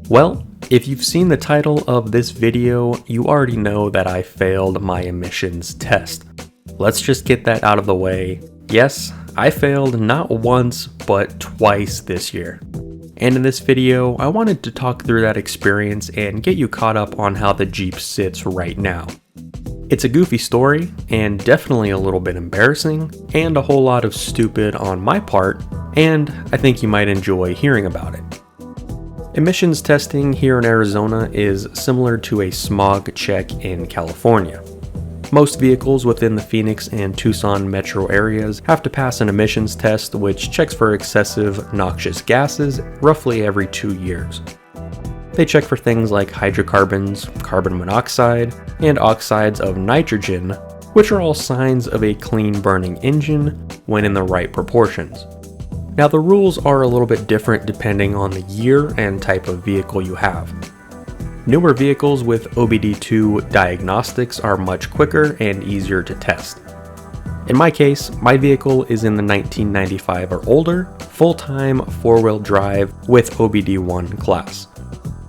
Well, if you've seen the title of this video, you already know that I failed my emissions test. Let's just get that out of the way. Yes, I failed not once, but twice this year. And in this video, I wanted to talk through that experience and get you caught up on how the Jeep sits right now. It's a goofy story, and definitely a little bit embarrassing, and a whole lot of stupid on my part, and I think you might enjoy hearing about it. Emissions testing here in Arizona is similar to a smog check in California. Most vehicles within the Phoenix and Tucson metro areas have to pass an emissions test which checks for excessive noxious gases roughly every 2 years. They check for things like hydrocarbons, carbon monoxide, and oxides of nitrogen, which are all signs of a clean burning engine when in the right proportions. Now the rules are a little bit different depending on the year and type of vehicle you have. Newer vehicles with OBD2 diagnostics are much quicker and easier to test. In my case, my vehicle is in the 1995 or older, full-time four-wheel drive with OBD1 class.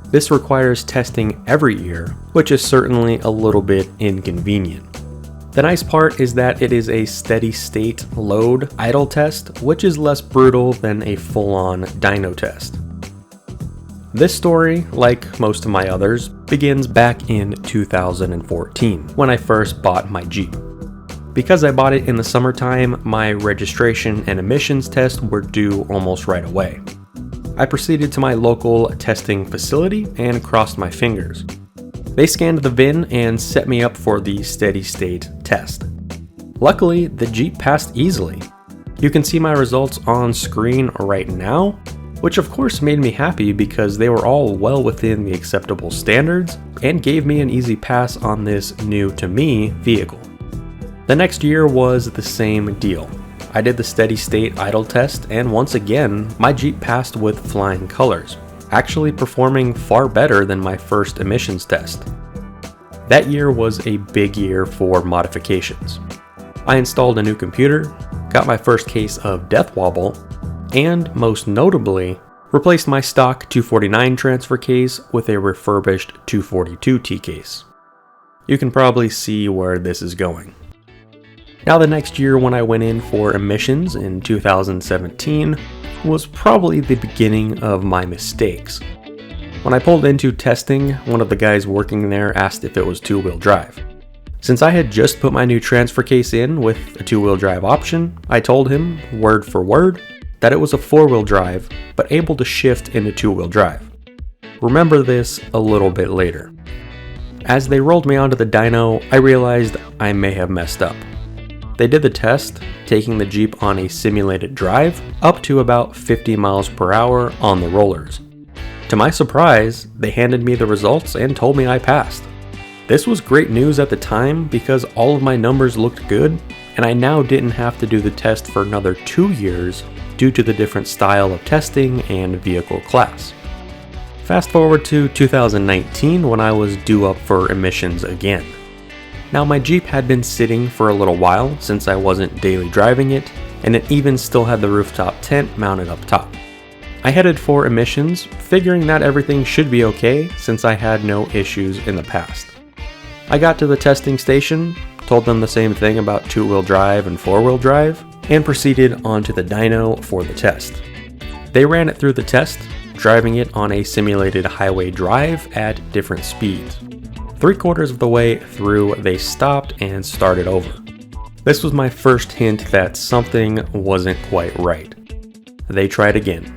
This requires testing every year, which is certainly a little bit inconvenient. The nice part is that it is a steady state load idle test, which is less brutal than a full-on dyno test. This story, like most of my others, begins back in 2014 when I first bought my Jeep. Because I bought it in the summertime, my registration and emissions test were due almost right away. I proceeded to my local testing facility and crossed my fingers. They scanned the VIN and set me up for the steady state test. Luckily, the Jeep passed easily. You can see my results on screen right now, which of course made me happy because they were all well within the acceptable standards and gave me an easy pass on this new to me vehicle. The next year was the same deal. I did the steady state idle test and once again, my Jeep passed with flying colors, actually performing far better than my first emissions test. That year was a big year for modifications. I installed a new computer, got my first case of death wobble, and most notably, replaced my stock 249 transfer case with a refurbished 242 T case. You can probably see where this is going. Now the next year when I went in for emissions in 2017 was probably the beginning of my mistakes. When I pulled into testing, one of the guys working there asked if it was two-wheel drive. Since I had just put my new transfer case in with a two-wheel drive option, I told him, word for word, that it was a four-wheel drive, but able to shift into two-wheel drive. Remember this a little bit later. As they rolled me onto the dyno, I realized I may have messed up. They did the test, taking the Jeep on a simulated drive up to about 50 miles per hour on the rollers. To my surprise, they handed me the results and told me I passed. This was great news at the time because all of my numbers looked good, and I now didn't have to do the test for another 2 years due to the different style of testing and vehicle class. Fast forward to 2019 when I was due up for emissions again. Now my Jeep had been sitting for a little while since I wasn't daily driving it, and it even still had the rooftop tent mounted up top. I headed for emissions, figuring that everything should be okay since I had no issues in the past. I got to the testing station, told them the same thing about two-wheel drive and four-wheel drive, and proceeded onto the dyno for the test. They ran it through the test, driving it on a simulated highway drive at different speeds. 3/4 of the way through, they stopped and started over. This was my first hint that something wasn't quite right. They tried again.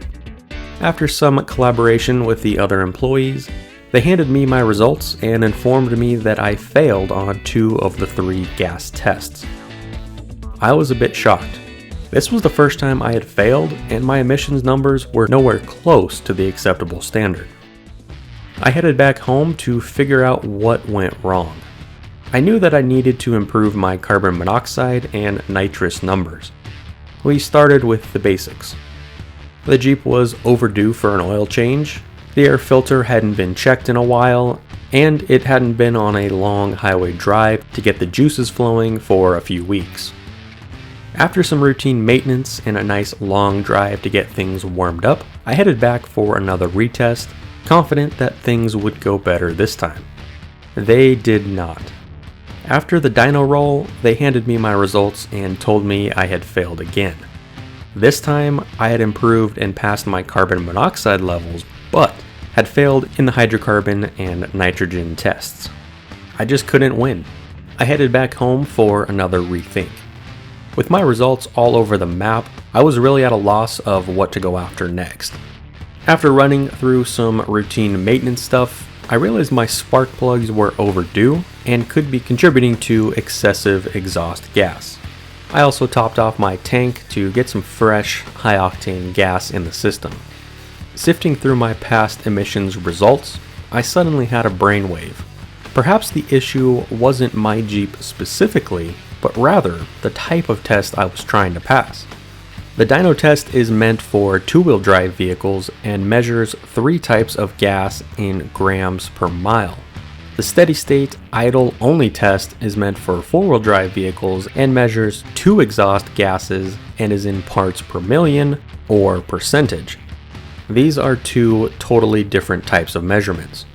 After some collaboration with the other employees, they handed me my results and informed me that I failed on 2 of the 3 gas tests. I was a bit shocked. This was the first time I had failed, and my emissions numbers were nowhere close to the acceptable standard. I headed back home to figure out what went wrong. I knew that I needed to improve my carbon monoxide and nitrous numbers. We started with the basics. The Jeep was overdue for an oil change, the air filter hadn't been checked in a while, and it hadn't been on a long highway drive to get the juices flowing for a few weeks. After some routine maintenance and a nice long drive to get things warmed up, I headed back for another retest confident that things would go better this time. They did not. After the dyno roll, they handed me my results and told me I had failed again. This time, I had improved and passed my carbon monoxide levels, but had failed in the hydrocarbon and nitrogen tests. I just couldn't win. I headed back home for another rethink. With my results all over the map, I was really at a loss of what to go after next. After running through some routine maintenance stuff, I realized my spark plugs were overdue and could be contributing to excessive exhaust gas. I also topped off my tank to get some fresh, high-octane gas in the system. Sifting through my past emissions results, I suddenly had a brainwave. Perhaps the issue wasn't my Jeep specifically, but rather the type of test I was trying to pass. The dyno test is meant for two-wheel drive vehicles and measures 3 types of gas in grams per mile. The steady state idle only test is meant for 4-wheel drive vehicles and measures 2 exhaust gases and is in parts per million or percentage. These are 2 totally different types of measurements.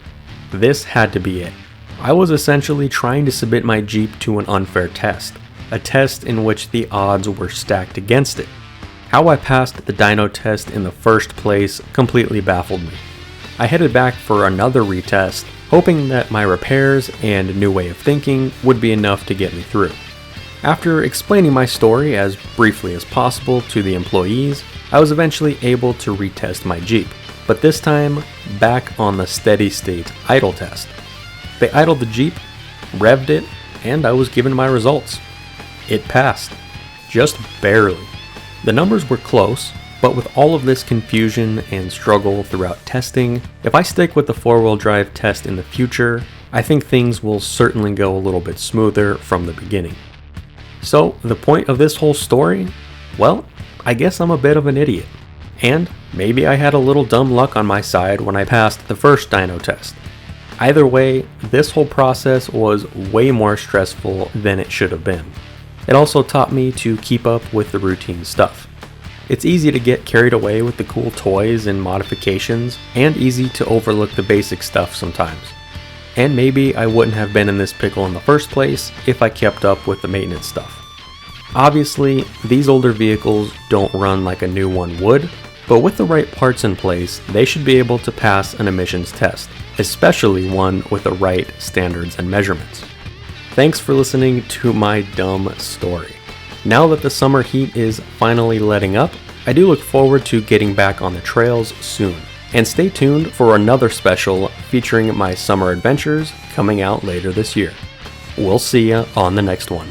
This had to be it. I was essentially trying to submit my Jeep to an unfair test, a test in which the odds were stacked against it. How I passed the dyno test in the first place completely baffled me. I headed back for another retest, hoping that my repairs and new way of thinking would be enough to get me through. After explaining my story as briefly as possible to the employees, I was eventually able to retest my Jeep, but this time back on the steady state idle test. They idled the Jeep, revved it, and I was given my results. It passed. Just barely. The numbers were close, but with all of this confusion and struggle throughout testing, if I stick with the 4-wheel drive test in the future, I think things will certainly go a little bit smoother from the beginning. So, the point of this whole story? Well, I guess I'm a bit of an idiot. And maybe I had a little dumb luck on my side when I passed the first dyno test. Either way, this whole process was way more stressful than it should have been. It also taught me to keep up with the routine stuff. It's easy to get carried away with the cool toys and modifications, and easy to overlook the basic stuff sometimes. And maybe I wouldn't have been in this pickle in the first place if I kept up with the maintenance stuff. Obviously, these older vehicles don't run like a new one would, but with the right parts in place, they should be able to pass an emissions test, especially one with the right standards and measurements. Thanks for listening to my dumb story. Now that the summer heat is finally letting up, I do look forward to getting back on the trails soon. And stay tuned for another special featuring my summer adventures coming out later this year. We'll see ya on the next one.